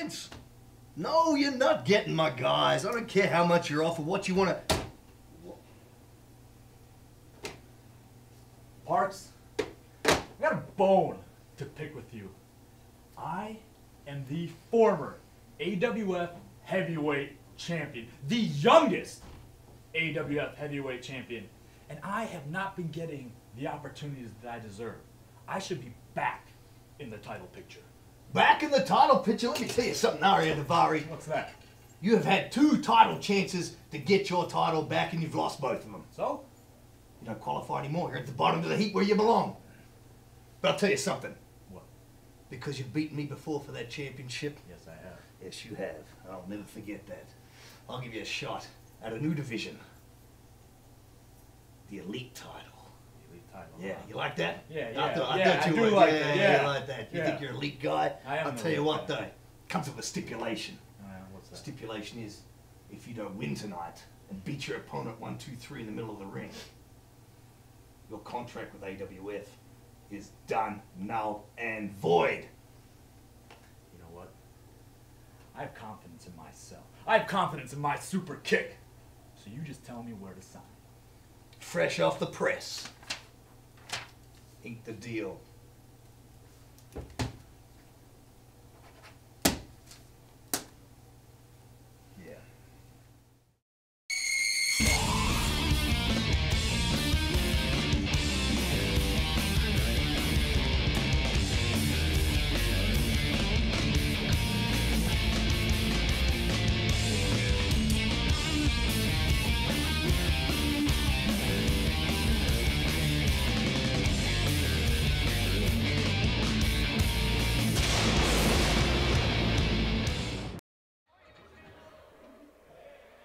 Vince, no, you're not getting my guys. I don't care how much you're off or what you want to... Parks, I got a bone to pick with you. I am the former AWF Heavyweight Champion, the youngest AWF Heavyweight Champion, and I have not been getting the opportunities that I deserve. I should be back in the title picture. Back in the title picture? Let me tell you something, Darari. What's that? You have had 2 title chances to get your title back and you've lost both of them. So? You don't qualify anymore. You're at the bottom of the heap where you belong. But I'll tell you something. What? Because you've beaten me before for that championship. Yes, I have. Yes, you have. I'll never forget that. I'll give you a shot at a new division. The Elite title. The Elite title. Yeah, you like that? Yeah, I do like that. Yeah, you like that. You think you're an elite guy? I am. I'll tell you what, though. It comes with a stipulation. What's that? The stipulation is, if you don't win tonight and beat your opponent 1, 2, 3 in the middle of the ring, your contract with AWF is done, null, and void. You know what? I have confidence in myself. I have confidence in my super kick. So you just tell me where to sign. Fresh off the press. Ink the deal. Yeah.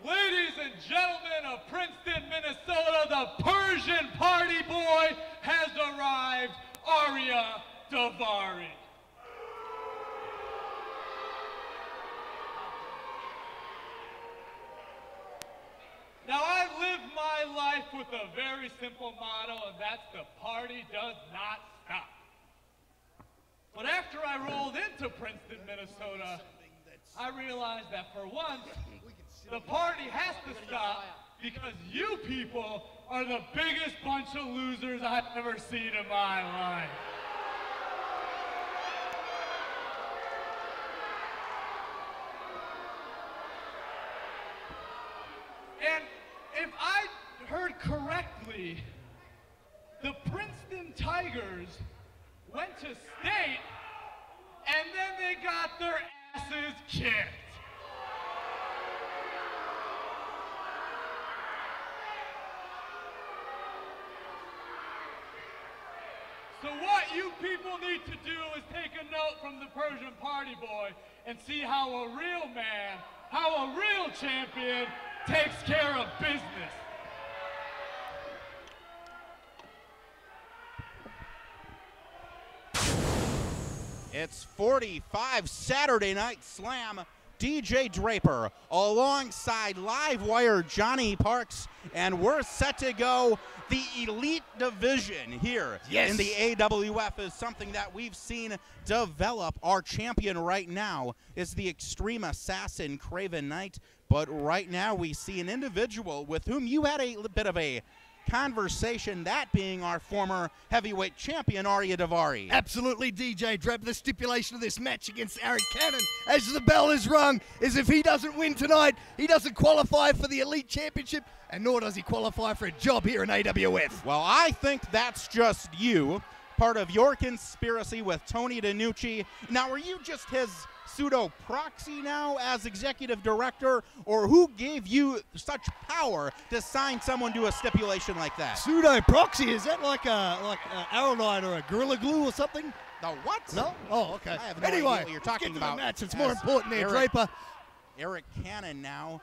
Ladies and gentlemen of Princeton, Minnesota, the Persian party boy has arrived, Arya Darari. Now, I live my life with a very simple motto, and that's the party does not stop. But after I rolled into Princeton, Minnesota, I realized that for once, the party has to stop because you people are the biggest bunch of losers I've ever seen in my life. And if I heard correctly, the Princeton Tigers went to state and then they got their asses kicked. So what you people need to do is take a note from the Persian party boy and see how a real man, how a real champion takes care of business. It's 45 Saturday Night Slam. DJ Draper alongside Livewire Johnny Parks, and we're set to go. The Elite Division here in the AWF is something that we've seen develop. Our champion right now is the Extreme Assassin Craven Knight, but right now we see an individual with whom you had a bit of a conversation, that being our former heavyweight champion, Arya Darari. Absolutely, DJ Draper. The stipulation of this match against Eric Cannon, as the bell is rung, is if he doesn't win tonight, he doesn't qualify for the Elite Championship, and nor does he qualify for a job here in AWF. Well, I think that's just you, part of your conspiracy with Tony DiNucci. Now, are you just his pseudo proxy now as executive director, or who gave you such power to sign someone to a stipulation like that? Pseudo proxy, is that like a Arrowknight or a Gorilla Glue or something? The what? No? Oh, okay. I have no anyway, idea what you're talking about. The match. It's more important there, Draper. Eric Cannon now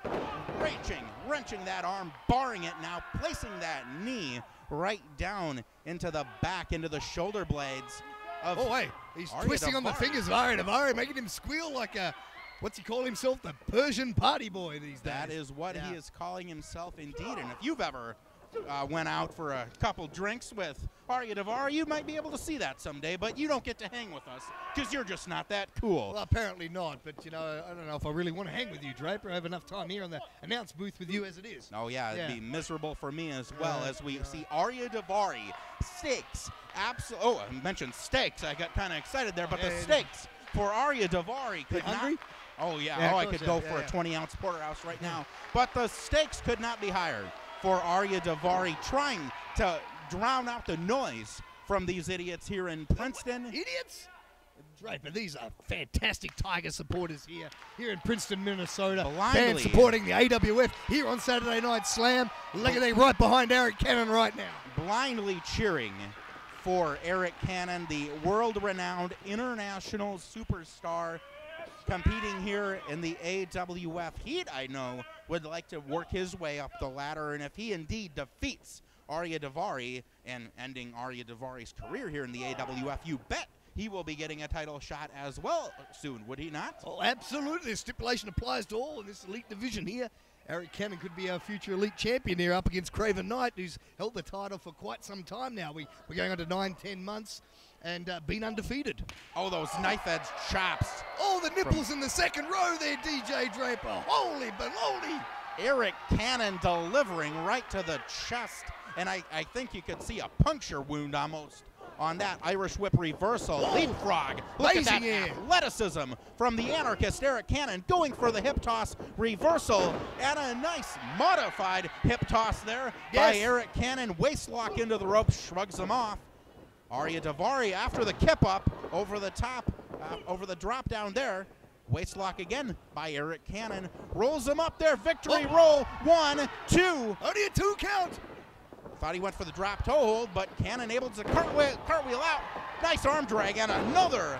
wrenching that arm, barring it now, placing that knee right down into the back, into the shoulder blades. Oh, wait, he's Arya twisting Darari. on the fingers of Arya Darari, making him squeal like a, what's he call himself, the Persian party boy these days. That is what he is calling himself indeed. And if you've ever went out for a couple drinks with Arya Davari, you might be able to see that someday, but you don't get to hang with us because you're just not that cool. Well, apparently not, but, you know, I don't know if I really want to hang with you, Draper. I have enough time here on the announce booth with you as it is. Oh, yeah, it'd be miserable for me as well as we see Arya Davari. Stakes. Oh, I mentioned steaks. I got kind of excited there, but the stakes for Arya Davari could not. Hungry? Oh, yeah. I could go for a 20-ounce porterhouse right now. But the stakes could not be higher for Arya Davari, trying to drown out the noise from these idiots here in Princeton. Idiots? Draper, these are fantastic Tiger supporters here in Princeton, Minnesota. Fans supporting the AWF here on Saturday Night Slam. Look at them right behind Eric Cannon right now. Blindly cheering for Eric Cannon, the world-renowned international superstar competing here in the AWF Heat, I know, would like to work his way up the ladder, and if he indeed defeats Arya Davari and ending Arya Davari's career here in the AWF, you bet he will be getting a title shot as well soon, would he not? Oh, absolutely. The stipulation applies to all in this elite division here. Eric Cannon could be our future elite champion here up against Craven Knight, who's held the title for quite some time now. We're going on to 9-10 months and been undefeated. Oh, those knife-edge chops. Oh, the nipples in the second row there, DJ Draper. Holy baloney. Eric Cannon delivering right to the chest, and I think you could see a puncture wound almost on that Irish whip reversal. Leapfrog. Look at that athleticism from the anarchist Eric Cannon, going for the hip toss reversal, and a nice modified hip toss there by Eric Cannon. Waist lock into the rope, shrugs him off. Arya Davari after the kip up over the top, over the drop down there. Waist lock again by Eric Cannon. Rolls him up there. Victory roll. 1, 2. Only a 2 count. Thought he went for the drop toe hold, but Cannon able to cartwheel out. Nice arm drag and another.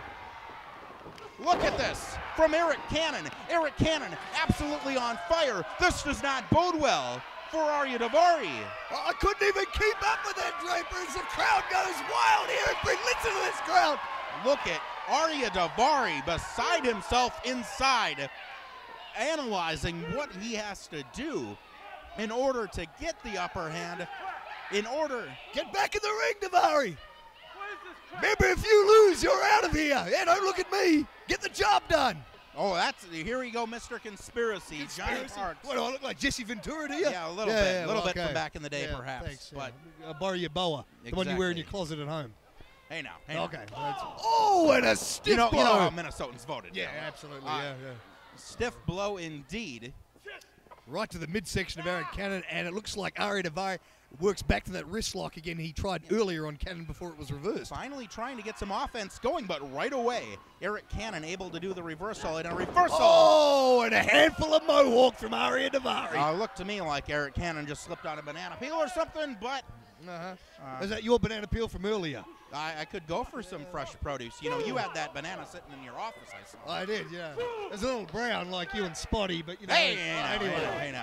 Look at this from Eric Cannon. Eric Cannon absolutely on fire. This does not bode well for Arya Davari. I couldn't even keep up with that, Draper, as the crowd goes wild here. Listen to this crowd. Look at Arya Davari beside himself inside, analyzing what he has to do in order to get the upper hand. Get back in the ring, Davari. Remember, if you lose, you're out of here. Yeah, don't look at me. Get the job done. Oh, here we go, Mr. Conspiracy. Johnny Parks. What, do I look like Jesse Ventura to you? Yeah, a little bit. A little bit from back in the day, perhaps. Thanks, but I'll borrow your boa, the one you wear in your closet at home. Hey now. Okay. Oh, and a stiff blow. You know how Minnesotans voted. Yeah, absolutely. Yeah. Stiff blow indeed. Right to the midsection of Eric Cannon, and it looks like Arya Davari works back to that wrist lock again he tried earlier on Cannon before it was reversed. Finally trying to get some offense going, but right away, Eric Cannon able to do the reversal, and a reversal. Oh, and a handful of mohawk from Arya Davari. Looked to me like Eric Cannon just slipped on a banana peel or something, but... Is that your banana peel from earlier? I could go for some fresh produce. You know, you had that banana sitting in your office, I saw. I did, yeah. It's a little brown like you and Spotty, but you know. Hey,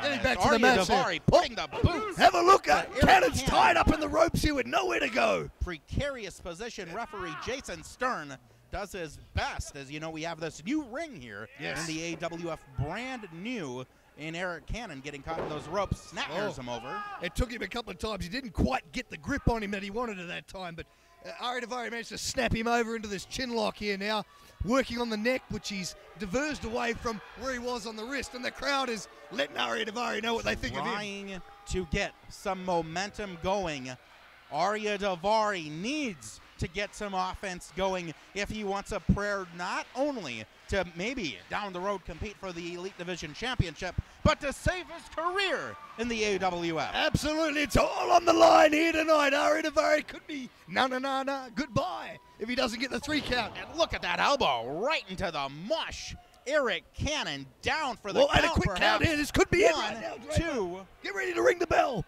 Getting back to the match Davari putting the boots. Have a look at Cannon's tied up in the ropes here with nowhere to go. Precarious position. Referee Jason Stern does his best. As you know, we have this new ring here in the AWF, brand new. And Eric Cannon getting caught in those ropes, snappers him over. It took him a couple of times. He didn't quite get the grip on him that he wanted at that time, but Arya Davari managed to snap him over into this chin lock here now, working on the neck, which he's diverged away from where he was on the wrist, and the crowd is letting Arya Davari know what they think of him. Trying to get some momentum going. Arya Davari needs to get some offense going if he wants a prayer not only to maybe down the road compete for the Elite Division Championship, but to save his career in the AWF. Absolutely, it's all on the line here tonight. Arya Davari could be goodbye if he doesn't get the 3 count. And look at that elbow right into the mush. Eric Cannon down for the count. And a quick count here. This could be it right now. 2. Get ready to ring the bell.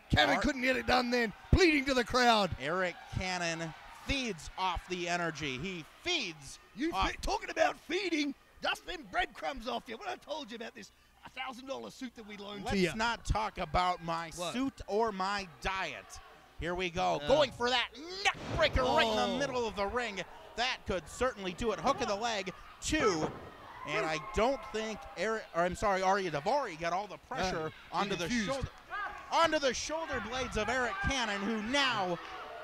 Cannon couldn't get it done then, pleading to the crowd. Eric Cannon feeds off the energy. He feeds. Talking about feeding, dust them breadcrumbs off you. What I told you about this $1,000 suit that we loaned to you. Let's not talk about my suit or my diet. Here we go. Going for that neck breaker right in the middle of the ring. That could certainly do it. Hook of the leg. 2. And I don't think Arya Davari got all the pressure onto the shoulder blades of Eric Cannon, who now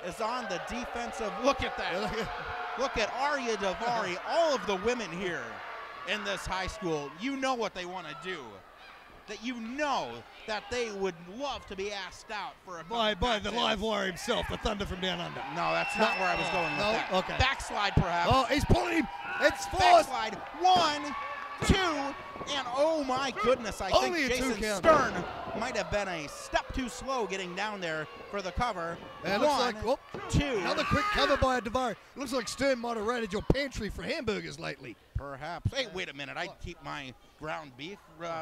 is on the defensive. Look at that. Look at Arya Davari. All of the women here in this high school, you know what they want to do. That you know that they would love to be asked out for a by the live wire himself, the Thunder from Down Under. No, that's not where I was going with that. Okay. Backslide, perhaps. Oh, he's pulling him. It's forced. Backslide. 1, 2, and oh my goodness, I think Jason Stern might have been a step too slow getting down there for the cover. And 1, 2. Another quick cover by a Davari. Looks like Stern might have raided your pantry for hamburgers lately. Perhaps. Hey, wait a minute. I keep my ground beef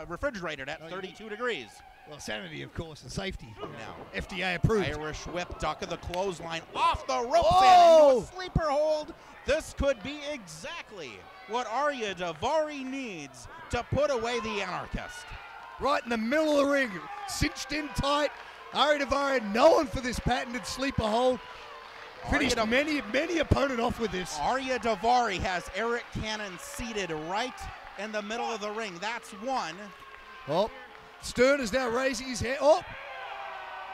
refrigerated at 32 degrees. Well, sanity, of course, and safety. Now, FDA approved. Irish whip, duck of the clothesline, off the ropes Oh! and into a sleeper hold. This could be exactly what Arya Davari needs to put away the Anarchist. Right in the middle of the ring, cinched in tight. Arya Davari known for this patented sleeper hold. Finished many opponent off with this. Arya Davari has Eric Cannon seated right in the middle of the ring. That's 1. Oh, Stern is now raising his head. Oh,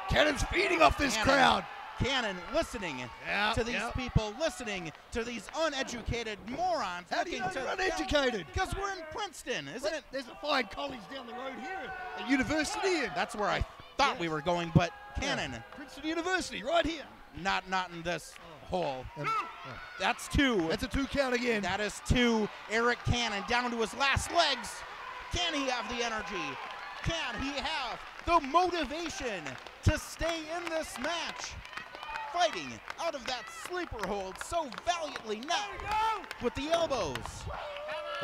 Cannon's feeding off this crowd. Cannon listening to these people, listening to these uneducated morons. How do you know you're uneducated? Because we're in Princeton, isn't it? There's a fine college down the road here at University. And that's where I thought we were going, but Cannon. Princeton University, right here. Not in this hole. That's 2. That's a 2 count again. That is 2. Eric Cannon down to his last legs. Can he have the energy? Can he have the motivation to stay in this match? Fighting out of that sleeper hold so valiantly now with the elbows.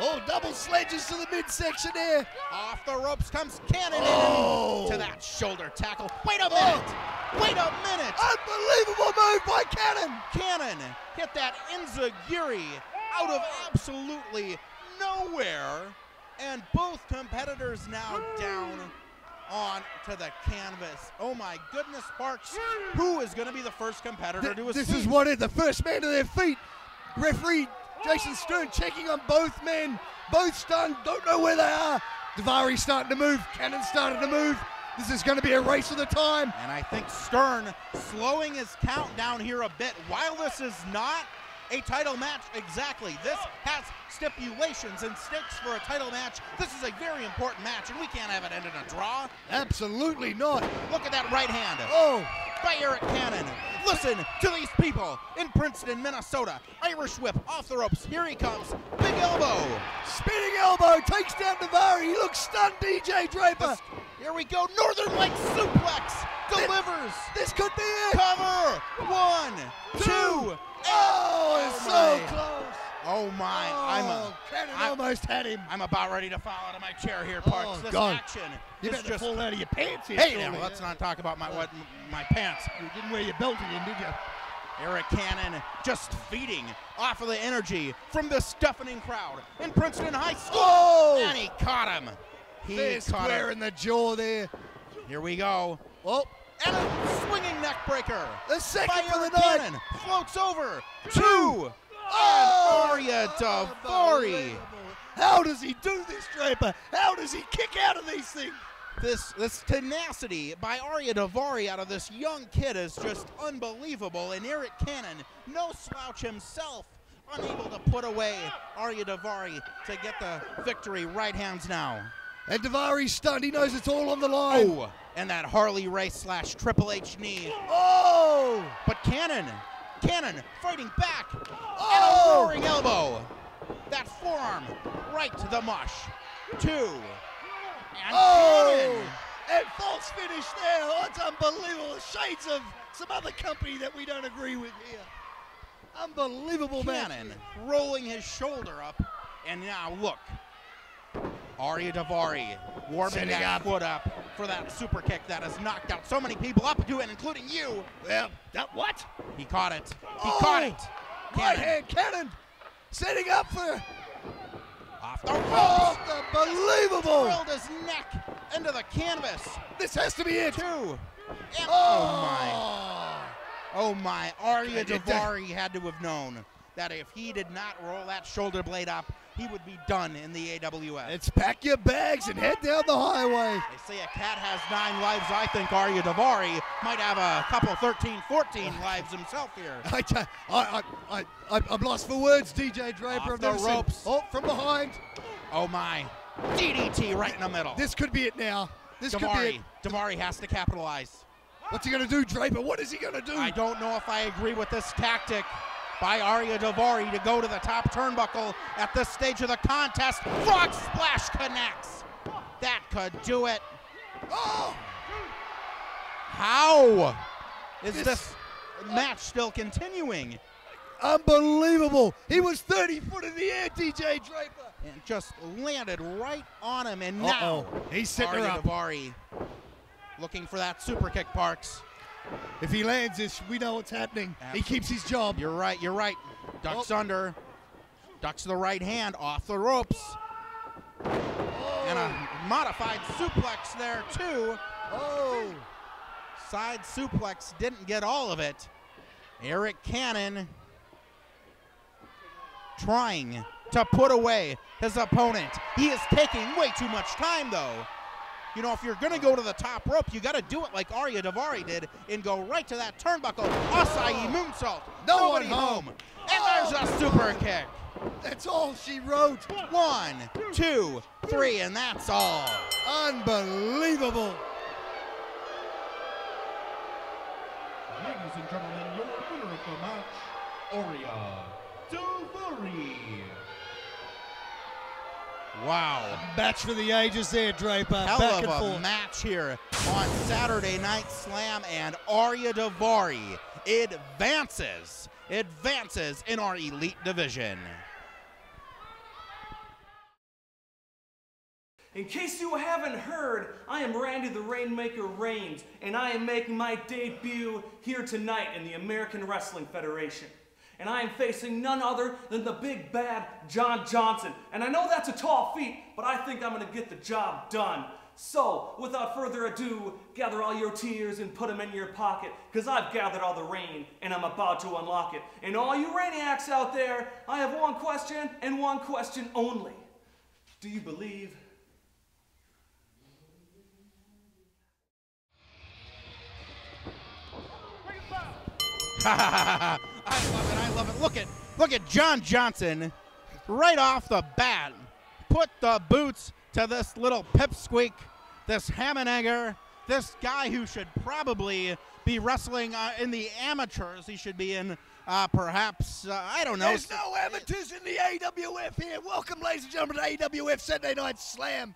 Oh, double sledges to the midsection there. Off the ropes comes Cannon into that shoulder tackle. Wait a minute. Oh. Wait a minute. Unbelievable move by Cannon. Cannon hit that Enziguri out of absolutely nowhere. And both competitors now down on to the canvas. Oh my goodness, Parks. Who is going to be the first competitor to his feet? This is what it, the first man to their feet. Referee Jason Stern checking on both men. Both stunned, don't know where they are. Davari starting to move, Cannon starting to move. This is going to be a race of the time. And I think Stern slowing his count down here a bit. While this is not a title match exactly, this has stipulations and stakes for a title match. This is a very important match, and we can't have it end in a draw. Absolutely not. Look at that right hand. Oh. By Eric Cannon. Listen to these people in Princeton, Minnesota. Irish whip off the ropes. Here he comes. Big elbow. Spinning elbow takes down Davari. He looks stunned, DJ Draper. Here we go. Northern Light suplex. Delivers. This could be it. Cover. 1, 2. Oh, it's so close. Oh my! Cannon almost had him. I'm about ready to fall out of my chair here, Parks. Oh, this God. action You is better just fall out of your pants here. Hey, now let's not talk about my pants. You didn't wear your belt again, did you? Eric Cannon just feeding off of the energy from this deafening crowd in Princeton High School. Oh! And he caught him. He caught square him in the jaw there. Here we go. Oh. And a swinging neck breaker. The second by for the Eric night. Cannon floats over. 2. And Arya Davari. How does he do this, Draper? How does he kick out of these things? This tenacity by Arya Davari out of this young kid is just unbelievable. And Eric Cannon, no slouch himself, unable to put away Arya Davari to get the victory. Right hands now. And Davari's stunned. He knows it's all on the line. Oh, and that Harley Race / Triple H knee. Oh! But Cannon fighting back. Oh! And a roaring elbow. That forearm right to the mush. 2. And Cannon. And false finish there. Oh, it's unbelievable. Shades of some other company that we don't agree with here. Unbelievable Cannon match. rolling his shoulder up. And now look. Arya Davari warming that foot up for that super kick that has knocked out so many people up to it, including you. Well, that what? He caught it. He caught it. Right hand Cannon setting up for. Off the ropes. Oh, unbelievable. Drilled his neck into the canvas. This has to be it. 2. And oh my. Arya Davari had to have known that if he did not roll that shoulder blade up, he would be done in the AWF. Let's pack your bags and head down the highway. They say a cat has 9 lives. I think Arya Davari might have a couple 13, 14 lives himself here. I'm lost for words, DJ Draper. Off the ropes. Oh, from behind. Oh my. DDT right in the middle. This could be it now. This could be it. Davari has to capitalize. What's he going to do, Draper? What is he going to do? I don't know if I agree with this tactic by Arya Davari to go to the top turnbuckle at this stage of the contest. Frog splash connects. That could do it. Oh! How is this match still continuing? Unbelievable. He was 30 foot in the air, DJ Draper. And just landed right on him. And now he's setting her Arya up. Davari looking for that super kick, Parks. If he lands this, we know what's happening. Absolutely. He keeps his job. You're right, you're right. Ducks under. Ducks to the right hand, off the ropes. And a modified suplex there, too. Oh! Side suplex, didn't get all of it. Eric Cannon trying to put away his opponent. He is taking way too much time, though. You know, if you're going to go to the top rope, you got to do it like Arya Davari did and go right to that turnbuckle. Acai moonsault. Nobody home. And there's a super kick. That's all she wrote. 1, 2, 3, and that's all. Unbelievable. Ladies and gentlemen, your winner of the match, Arya Davari. Wow. Match for the ages there, Draper. Hell Back of and a forth. match here on Saturday Night Slam, and Arya Davari advances in our Elite Division. In case you haven't heard, I am Randy the Rainmaker Reigns, and I am making my debut here tonight in the American Wrestling Federation. And I am facing none other than the big bad John Johnson. And I know that's a tall feat, but I think I'm gonna get the job done. So, without further ado, gather all your tears and put them in your pocket, because I've gathered all the rain, and I'm about to unlock it. And all you Rainiacs out there, I have one question, and one question only. Do you believe? I love it. Look at John Johnson right off the bat. Put the boots to this little pipsqueak, this ham and egger, this guy who should probably be wrestling in the amateurs. He should be in perhaps, I don't know. There's no amateurs in the AWF here. Welcome, ladies and gentlemen, to AWF Sunday Night Slam.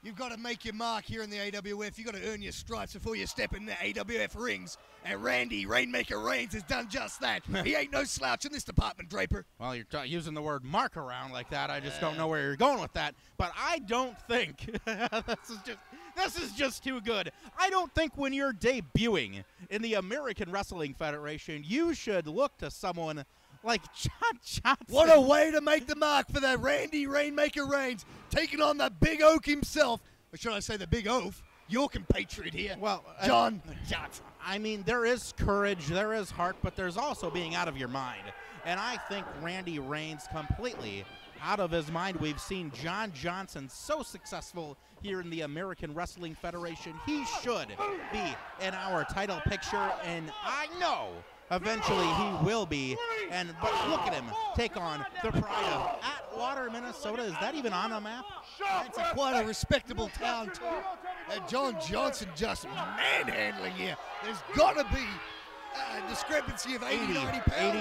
You've got to make your mark here in the AWF. You've got to earn your stripes before you step in the AWF rings. And Randy, Rainmaker Reigns, has done just that. He ain't no slouch in this department, Draper. Well, you're using the word mark around like that. I just don't know where you're going with that. But I don't think this is just too good. I don't think when you're debuting in the American Wrestling Federation, you should look to someone like John Johnson. What a way to make the mark for that Randy Rainmaker Reigns, taking on the Big Oak himself. Or should I say the Big Oaf? Your compatriot here, well, John Johnson. I mean, there is courage, there is heart, but there's also being out of your mind. And I think Randy Reigns completely out of his mind. We've seen John Johnson so successful here in the American Wrestling Federation. He should be in our title picture, and I know eventually he will be. But look at him take on the pride of Atwater, Minnesota. Is that even on the map? It's quite a respectable town, too. John Johnson just manhandling here. There's got to be a discrepancy of 80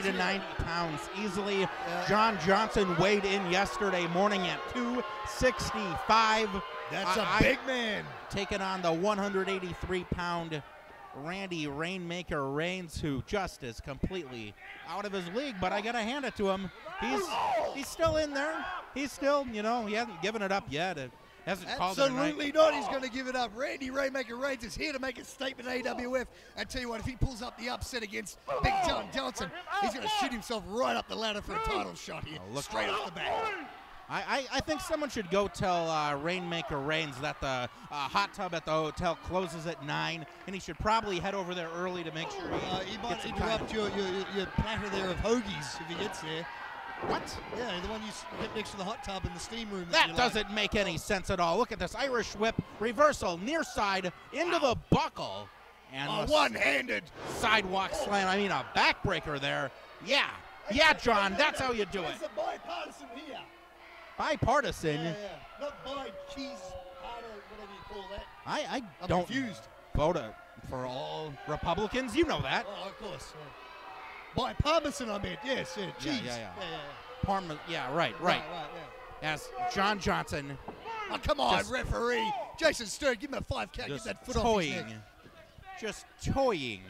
to 90 pounds easily. John Johnson weighed in yesterday morning at 265. That's a big man. Taking on the 183-pound Randy Rainmaker Reigns, who just is completely out of his league, but I got to hand it to him. He's still in there. He's still, he hasn't given it up yet. It hasn't called it a night. Absolutely not. He's going to give it up. Randy Rainmaker Reigns is here to make a statement at AWF. I tell you what, if he pulls up the upset against Big John Johnson, he's going to shoot himself right up the ladder for a title shot here, straight off the bat. I think someone should go tell Rainmaker Reigns that the hot tub at the hotel closes at 9, and he should probably head over there early to make sure he might interrupt your platter there of hoagies if he gets there. What? Yeah, the one you get next to the hot tub in the steam room. That doesn't make any sense at all. Look at this Irish whip reversal, near side into the buckle. And one-handed sidewalk slam. I mean, a backbreaker there. Yeah. Yeah, John, that's how you do it. It's a bipartisan here. Bipartisan? Yeah. Not bi-cheese, whatever you call that. I I'm don't confused. vote for all Republicans. You know that. Oh, of course. Yeah. Bipartisan, I meant. Yes, yeah. Cheese. Yeah, right. As John Johnson. Oh, come on, referee. Jason Stern, give him a 5 count. Get that foot off his neck. Just toying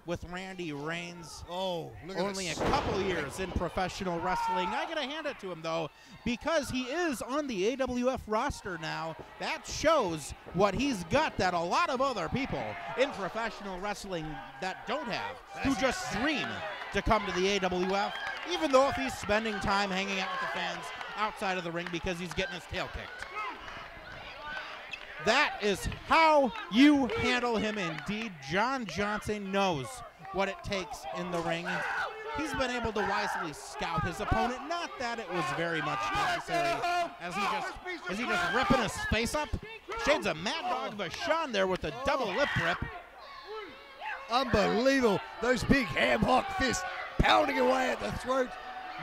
with Randy Reigns. Oh, look at Only a couple years in professional wrestling. I gotta hand it to him though, because he is on the AWF roster now. That shows what he's got that a lot of other people in professional wrestling that don't have, who just dream to come to the AWF, even though if he's spending time hanging out with the fans outside of the ring because he's getting his tail kicked. That is how you handle him indeed. John Johnson knows what it takes in the ring. He's been able to wisely scout his opponent. Not that it was very much necessary, as he just ripping his face up. Shades of Mad Dog Vachon there with a double lip rip. Unbelievable. Those big ham hock fists pounding away at the throat,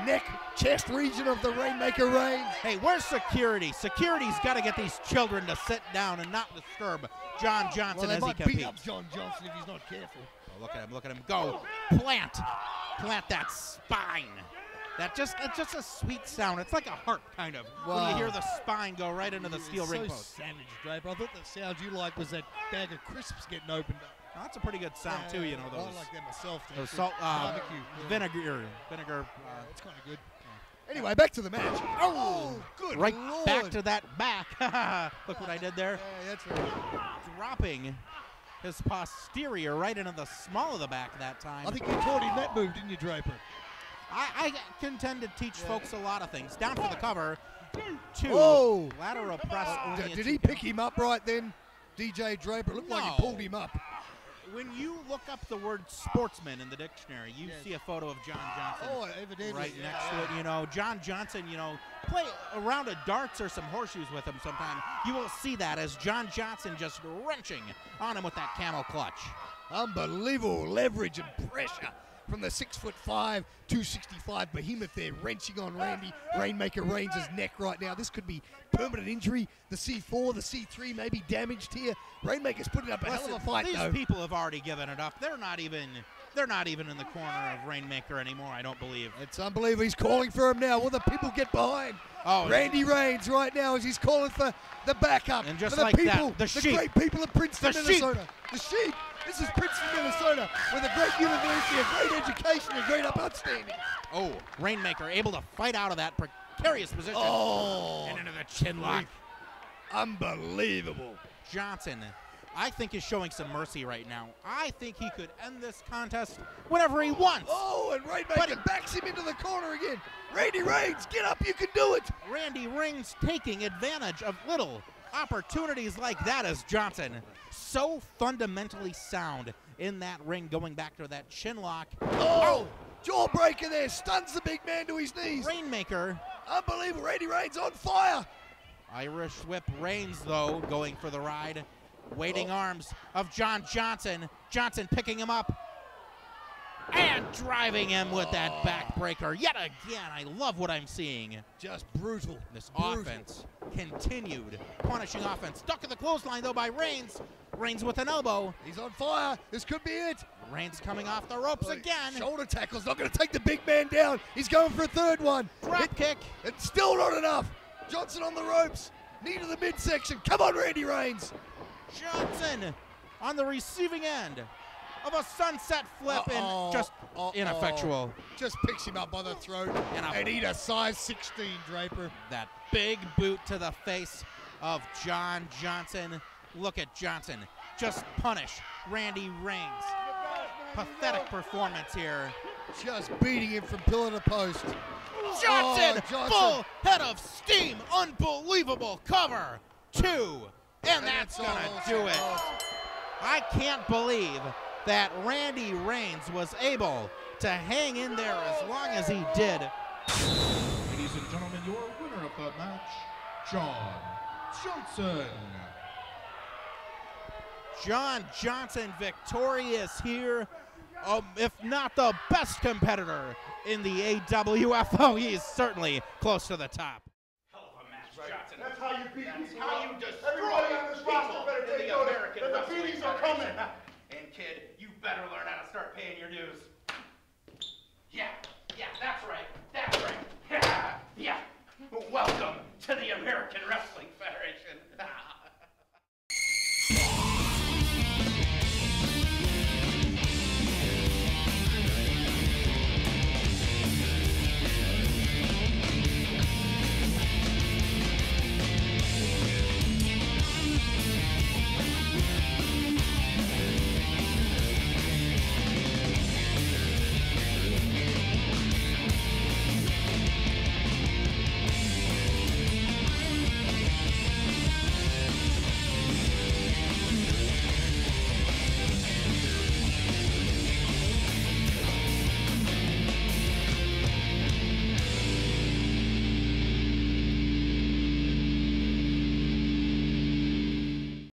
neck, chest region of the Rainmaker Reigns. Hey, where's security? Security's got to get these children to sit down and not disturb John Johnson as he competes. Well, they might beat up John Johnson if he's not careful. Oh, look at him go. Plant that spine. That's just a sweet sound. It's like a harp, kind of, when you hear the spine go right into the steel ring post. Savage, Draper. I thought the sound you liked was that bag of crisps getting opened up. Oh, that's a pretty good sound too, you know. Those, I like that myself. Those salt, barbecue. vinegar. It's kind of good. Anyway, back to the match. Oh, good right Lord. back to that back. Look what I did there. Yeah, that's right. Dropping his posterior right into the small of the back that time. I think you taught him that move, didn't you, Draper? I can tend to teach folks a lot of things. Down for the cover. 2. Whoa. Lateral press. Did he pick him up right then, DJ Draper? It looked like he pulled him up. When you look up the word sportsman in the dictionary, you see a photo of John Johnson evidently, right next to it. You know, John Johnson, play a round of darts or some horseshoes with him sometime. You will see that as John Johnson just wrenching on him with that camel clutch. Unbelievable leverage and pressure from the 6'5", 265 behemoth there, wrenching on Rainmaker Reigns' neck right now. This could be permanent injury. The C4, the C3 may be damaged here. Rainmaker's putting up a hell of a fight, these though. People have already given it up. They're not even in the corner of Rainmaker anymore, I don't believe. It's unbelievable. He's calling for him now. Will the people get behind? Oh, Randy Reigns right now as he's calling for the backup. And just for the like people, that, the great people of Princeton, The Minnesota. The sheep. This is Princeton, Minnesota, with a great university, a great education, a great upstanding. Oh, Rainmaker able to fight out of that precarious position. Oh. And into the chin lock. Unbelievable. Johnson, I think, is showing some mercy right now. I think he could end this contest whenever he wants. Oh, and Rainmaker backs him into the corner again. Randy Reigns, get up, you can do it. Randy Reigns taking advantage of little opportunities like that as Johnson. So fundamentally sound in that ring, going back to that chin lock. Oh, jawbreaker there, stuns the big man to his knees. Rainmaker. Unbelievable, Randy Reigns on fire. Irish whip Reigns, though, going for the ride. Waiting arms of John Johnson. Johnson picking him up and driving him with that backbreaker. Yet again, I love what I'm seeing. Just brutal. This offense, continued punishing offense. Stuck in the clothesline, though, by Reigns. Reigns with an elbow. He's on fire. This could be it. Reigns coming off the ropes again. Shoulder tackle's not going to take the big man down. He's going for a third one. Drop kick. It's still not enough. Johnson on the ropes. Knee to the midsection. Come on, Randy Reigns. Johnson on the receiving end of a sunset flip and just ineffectual. Just picks him up by the throat and eat a size 16, Draper. That big boot to the face of John Johnson. Look at Johnson just punish Randy Reigns. Pathetic performance here. Just beating him from pillar to post. Johnson, full head of steam, unbelievable cover. 2, and that's gonna do it. I can't believe that Randy Reigns was able to hang in there as long as he did. the match, John Johnson. John Johnson victorious here, if not the best competitor in the AWF. Oh, he is certainly close to the top. Hell of a match, Johnson. That's how you beat That's people. how you destroy Everybody on this roster better in take the notice American that the Wrestling beatings are Federation. coming. And kid, you better learn how to start paying your dues. Yeah, that's right. That's right. Yeah. Welcome to the American Wrestling Federation.